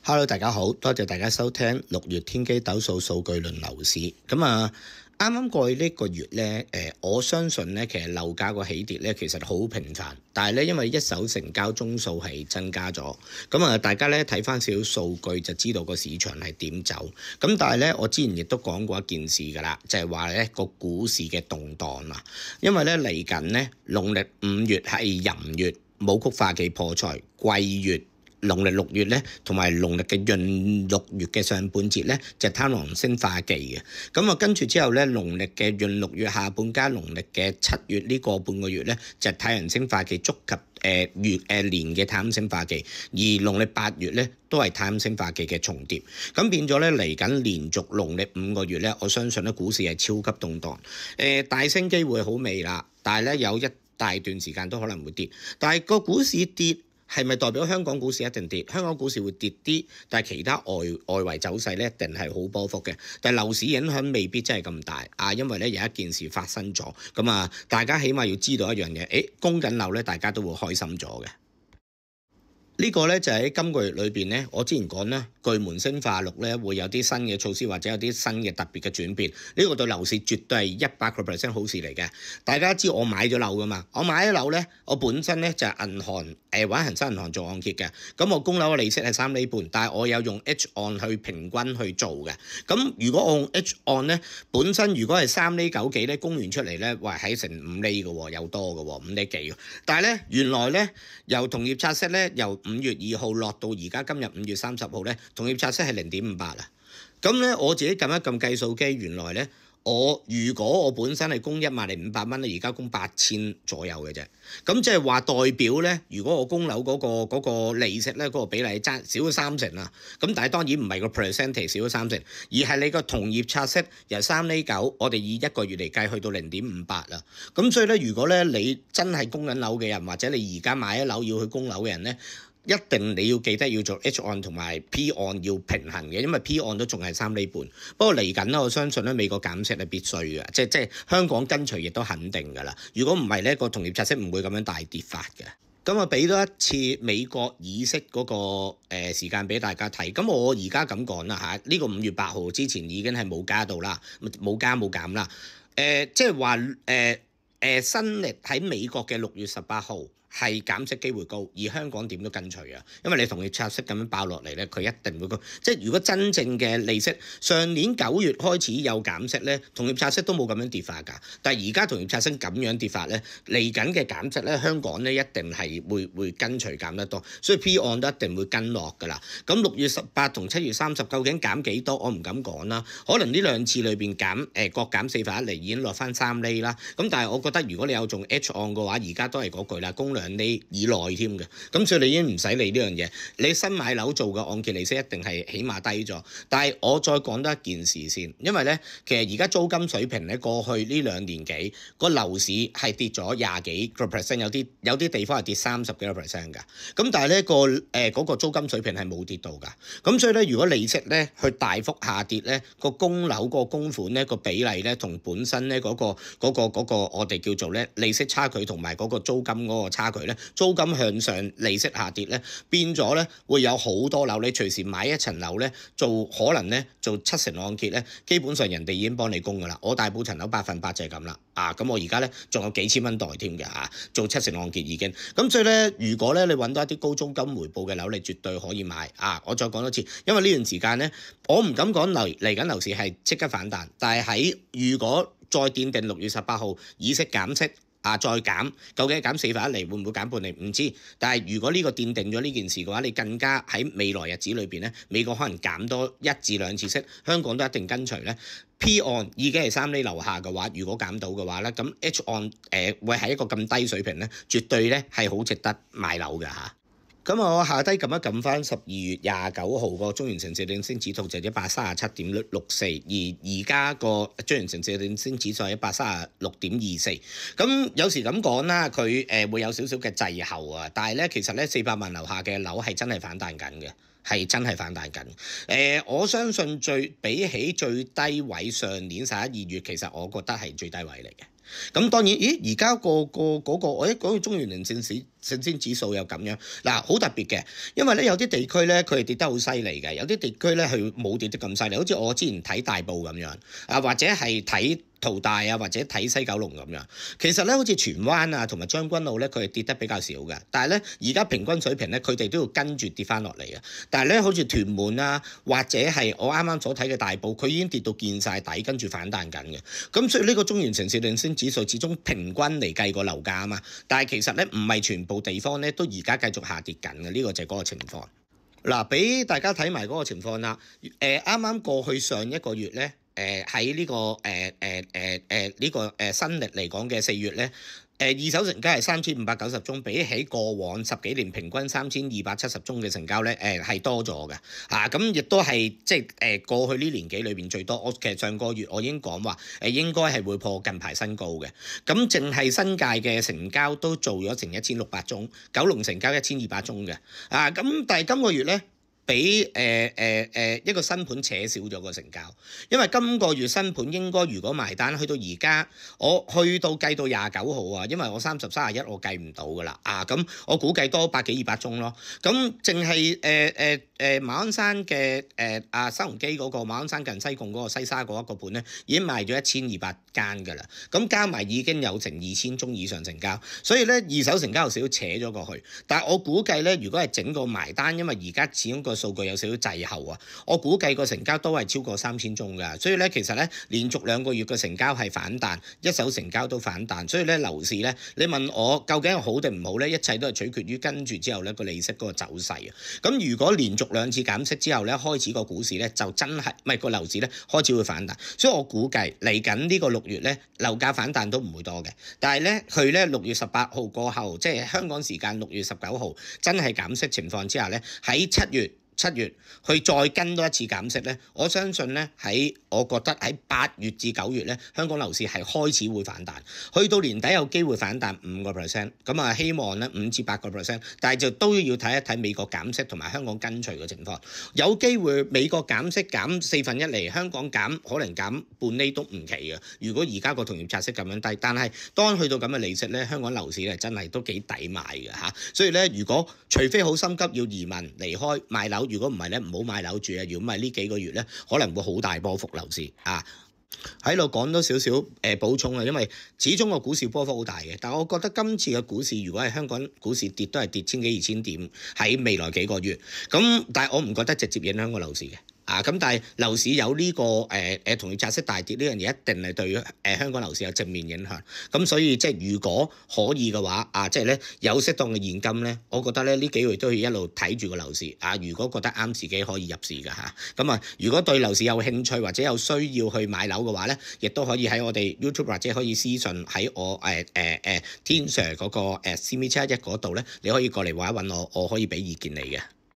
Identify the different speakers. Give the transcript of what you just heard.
Speaker 1: Hello，大家好，多謝大家收聽6月天機斗數數據論樓市。啱啱過去呢個月咧，我相信咧，其實樓價個起跌咧，其實好平凡。但係咧，因為一手成交宗數係增加咗，大家咧睇翻少少數據就知道個市場係點走。咁但係咧，我之前亦都講過一件事㗎啦，就係話咧個股市嘅動盪啦。因為咧嚟緊咧，農曆5月係寅月，武曲化忌破財，貴月。農曆6月咧，同埋農曆嘅閏6月嘅上半節咧，就係貪狼星化忌嘅。跟住之後咧，農曆嘅閏6月下半加農曆嘅7月呢個半個月咧，就係太陽星化忌觸及年嘅太陰星化忌，而農曆8月咧都係太陰星化忌嘅重疊。咁變咗咧嚟緊連續農曆5個月咧，我相信咧股市係超級動盪。大升機會好微啦，但係咧有一大段時間都可能會跌。但係個股市跌，係咪代表香港股市一定跌？香港股市會跌啲，但係其他外圍走勢咧一定係好波幅嘅。但係樓市影響未必真係咁大啊，因為咧有一件事發生咗，大家起碼要知道一樣嘢，供緊樓咧，大家都會開心咗嘅。呢個咧就喺今個月裏邊咧，我之前講咧，巨門星化祿咧會有啲新嘅措施或者有啲新嘅特別嘅轉變，呢個對樓市絕對係100% 好事嚟嘅。大家知我買咗樓噶嘛？我買咗樓咧，我本身咧就係銀行揾恒生銀行做按揭嘅，咁我供樓嘅利息係3厘半，但係我有用 H 按去平均去做嘅。咁如果我用 H 按咧，本身如果係3厘9幾咧，供完出嚟咧，話喺成5厘嘅喎，有多嘅喎，5厘幾。但係咧原來咧由同業拆息咧由5月2號落到而家今日5月30號咧，同業拆息係0.58啦。咁咧我自己撳一撳計數機，原來咧如果我本身係供10,500蚊咧，而家供8,000左右嘅啫。咁即係話代表咧，如果我供樓嗰個利息咧，嗰個比例爭少咗30%啦。咁但係當然唔係個 percentage 少咗30%，而係你個同業拆息由3厘9，我哋以1個月嚟計去到0.58啦。咁所以咧，如果咧你真係供緊樓嘅人，或者你而家買咗樓要去供樓嘅人咧，一定你要記得要做 H 按同埋 P 按要平衡嘅，因為 P 按都仲係3厘半。不過嚟緊咧，我相信咧美國減息係必須嘅，即係香港跟隨亦都肯定㗎啦。如果唔係咧，個同業拆息唔會咁樣大跌法嘅。俾多一次美國議息嗰個時間俾大家睇。咁我而家咁講啦嚇，呢個5月8號之前已經係冇加到啦，冇加冇減啦。即係話新歷喺美國嘅6月18號。係減息機會高，而香港點都跟隨啊！因為你同業拆息咁樣爆落嚟咧，佢一定會高。即係如果真正嘅利息，上年9月開始有減息咧，同業拆息都冇咁樣跌法㗎。但係而家同業拆息咁樣跌法咧，嚟緊嘅減息咧，香港咧一定係會跟隨減得多，所以 P 按都一定會跟落㗎啦。咁6月18同7月30究竟減幾多？我唔敢講啦。可能呢兩次裏邊各減4分1厘已經落翻3厘啦。咁但係我覺得如果你有做 H 按嘅話，而家都係嗰句啦，供2厘以內添嘅，咁所以你已經唔使理呢樣嘢。你新買樓做嘅按揭利息一定係起碼低咗。但係我再講多一件事先，因為咧其實而家租金水平咧過去呢2年幾個樓市係跌咗20幾個 percent，有啲地方係跌30幾個 percent 㗎。咁但係咧嗰個租金水平係冇跌到㗎。咁所以咧如果利息咧去大幅下跌咧，個供樓個供款咧個比例咧同本身咧嗰個我哋叫做咧利息差距同埋嗰個租金嗰個差距咧。租金向上，利息下跌咧，變咗咧會有好多樓，你隨時買一層樓咧，可能咧做7成按揭咧，基本上人哋已經幫你供噶啦。我大埔層樓8%就係咁啦，咁我而家咧仲有幾千蚊袋添嘅做7成按揭已經。咁所以咧，如果咧你揾到一啲高租金回報嘅樓，你絕對可以買我再講多次，因為呢段時間咧，我唔敢講嚟緊樓市係即刻反彈，但係如果再奠定6月18號議息減息。再減，究竟係減4分1厘，會唔會減半厘？唔知。但係如果呢個奠定咗呢件事嘅話，你更加喺未來日子裏邊咧，美國可能減多1至2次息，香港都一定跟隨咧。P 按已經係3厘樓下嘅話，如果減到嘅話咧，咁 H 按會係一個咁低水平咧，絕對咧係好值得買樓嘅嚇。我下低撳一撳翻12月29號個中原城市領先指數就係137.64，而家個中原城市領先指數係136.24。咁有時咁講啦，佢會有少少嘅滯後啊，但係咧其實咧400萬樓下嘅樓係真係反彈緊嘅。係真係反彈緊。我相信比起最低位上年11、2月，其實我覺得係最低位嚟嘅。咁當然，而家嗰個我一講到中原領先指數又咁樣，嗱好特別嘅，因為咧有啲地區咧佢係跌得好犀利嘅，有啲地區咧係冇跌得咁犀利，好似我之前睇大埔咁樣，或者係睇淘大啊，或者睇西九龍咁樣，其實咧好似荃灣啊同埋將軍澳咧，佢係跌得比較少嘅。但係咧而家平均水平咧，佢哋都要跟住跌翻落嚟嘅。但係咧好似屯門啊，或者係我啱啱所睇嘅大埔，佢已經跌到見晒底，跟住反彈緊嘅。咁所以呢個中原城市領先指數始終平均嚟計個樓價啊嘛。但係其實咧唔係全部地方咧都而家繼續下跌緊嘅，呢個就係嗰個情況。嗱，俾大家睇埋嗰個情況啦。啱啱過去上一個月咧。喺呢個新歷嚟講嘅4月咧，二手成交係3590宗，比起過往10幾年平均3270宗嘅成交咧，係多咗嘅嚇。咁亦都係即係過去呢年幾裏邊最多。我其實上個月我已經講話應該係會破近排新高嘅。咁淨係新界嘅成交都做咗成1600宗，九龍成交1200宗嘅咁但係今個月咧，俾一個新盤扯少咗個成交，因為今個月新盤應該如果埋單去到而家，我去到計到29號啊，因為我30、31我計唔到噶啦咁我估計多100幾200宗咯。咁淨係馬鞍山嘅新鴻基嗰個馬鞍山近西貢嗰個西沙嗰一個盤咧，已經賣咗1200間噶啦。咁加埋已經有成2000宗以上成交，所以咧二手成交有少少扯咗過去。但係我估計咧，如果係整個埋單，因為而家始終個數據有少少滯後啊，我估計個成交都係超過3000宗㗎，所以咧其實咧連續2個月嘅成交係反彈，一手成交都反彈，所以咧樓市咧你問我究竟係好定唔好咧，一切都係取決於跟住之後咧個利息嗰個走勢啊。咁如果連續2次減息之後咧，開始個股市咧就真係唔係個樓市咧開始會反彈，所以我估計嚟緊呢個6月咧樓價反彈都唔會多嘅，但係咧佢咧6月18號過後，即係香港時間6月19號真係減息情況之下咧，喺7月去再跟多一次減息咧，我相信咧我覺得喺8月至9月咧，香港樓市係開始會反彈，去到年底有機會反彈5%，咁希望咧5至8%，但係就都要睇一睇美國減息同埋香港跟隨嘅情況，有機會美國減息減1/4嚟，香港可能減半厘都唔奇嘅。如果而家個同業拆息咁樣低，但係當去到咁嘅利息咧，香港樓市咧真係都幾抵買嘅所以咧，如果除非好心急要移民離開買樓。如果唔係咧，唔好買樓住啊！如果唔係呢幾個月咧，可能會好大波幅樓市喺度講多少少補充啊，因為始終個股市波幅好大嘅。但係我覺得今次嘅股市，如果係香港股市跌，都係跌1000幾2000點喺未來幾個月。咁但係我唔覺得直接影響個樓市嘅。咁但係樓市有呢個同業拆息大跌呢樣嘢，一定係對香港樓市有正面影響。咁所以即係如果可以嘅話，即係咧有適當嘅現金咧，我覺得咧呢幾個月都要一路睇住個樓市。如果覺得啱自己可以入市㗎咁如果對樓市有興趣或者有需要去買樓嘅話咧，亦都可以喺我哋 YouTube 或者可以私信喺我天 Sir 嗰個CME711嗰度咧，你可以過嚟揾一揾我，我可以俾意見你嘅。